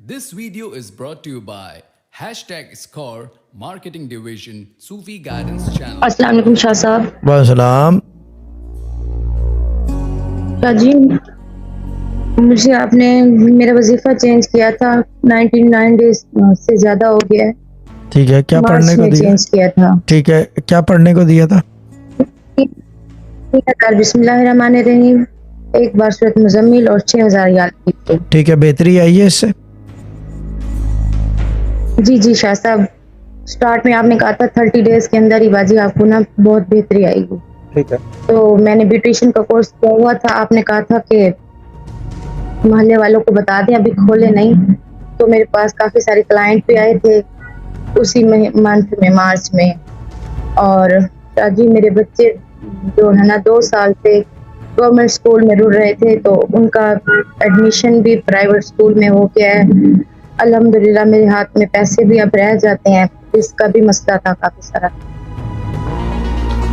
This video is brought to you by #Score Marketing Division Sufi Guidance Channel. अस्सलाम वालेकुम शाह साहब। वालेकुम। शाह जी, मुझे आपने मेरा वजीफा चेंज किया था, 99 डेज से ज्यादा हो गया है। ठीक है, क्या पढ़ने को दिया? चेंज किया था। ठीक है, क्या पढ़ने को दिया था? बिस्मिल्लाहिर्रहमानिर्रहीम, एक बार सूरत मुज़म्मिल और 6000 याद कीजिए। ठीक है, बेहतरी आई है इससे? जी जी शाह साहब, स्टार्ट में आपने कहा था 30 डेज के अंदर ही बाजी आपको ना बहुत बेहतरी आएगी। ठीक है। तो मैंने ब्यूटिशियन का कोर्स किया हुआ था, आपने कहा था कि मोहल्ले वालों को बता दें, अभी खोले नहीं। तो मेरे पास काफ़ी सारे क्लाइंट भी आए थे उसी मंथ में, मार्च में। और जी मेरे बच्चे जो है ना 2 साल से गवर्नमेंट स्कूल में रुल रहे थे, तो उनका एडमिशन भी प्राइवेट स्कूल में हो गया है। अल्हम्दुलिल्लाह मेरे हाथ में पैसे भी अब रह जाते हैं, इसका भी मसला था काफ़ी सारा।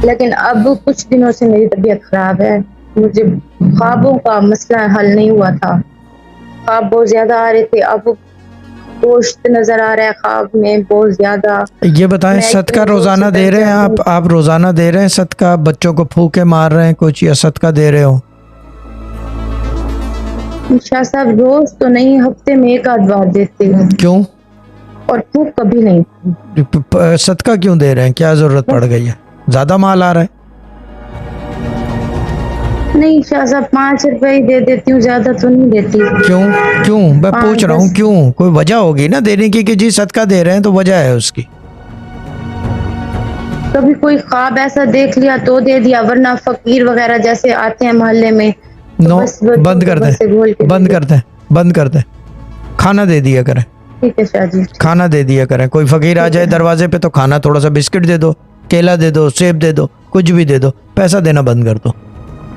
लेकिन अब कुछ दिनों से मेरी तबीयत खराब है, मुझे ख्वाबों का मसला हल नहीं हुआ था। ख्वाब बहुत ज्यादा आ रहे थे, अब गोश्त नजर आ रहा है ख्वाब में बहुत ज्यादा। ये बताएं, सदका रोजाना दे रहे हैं आप रोजाना दे रहे हैं सदका? बच्चों को फूके मार रहे हैं कुछ, या सदका दे रहे हो? शाह साहब रोज तो नहीं, हफ्ते में एक आध बार देती हूँ। क्यों? और फूक कभी नहीं। सदका क्यों दे रहे हैं? क्या जरूरत पड़ गई है? ज्यादा माल आ रहा है? नहीं शाह साहब, 5 रुपए ही दे देती हूँ, ज्यादा तो नहीं देती। क्यों क्यों मैं पूछ रहा हूँ, क्यों? कोई वजह होगी ना देने की कि जी सदका दे रहे हैं, तो वजह है उसकी। कभी कोई ख्वाब ऐसा देख लिया तो दे दिया, वरना फकीर वगैरह जैसे आते हैं मोहल्ले में तो नो, बंद कर दे, बंद कर दे। खाना दे दिया करें। ठीक है शाह जी। खाना दे दिया करें। कोई फकीर आ जाए दरवाजे पे तो खाना, थोड़ा सा बिस्किट दे दो, केला दे दो, सेब दे दो, कुछ भी दे दो। पैसा देना बंद कर दो।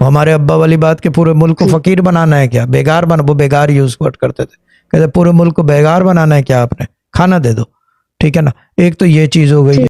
हमारे अब्बा वाली बात के पूरे मुल्क को फकीर बनाना है क्या? बेगार बना, वो बेगार यूज करते थे, कहते पूरे मुल्क को बेगार बनाना है क्या आपने? खाना दे दो, ठीक है ना? एक तो ये चीज हो गई।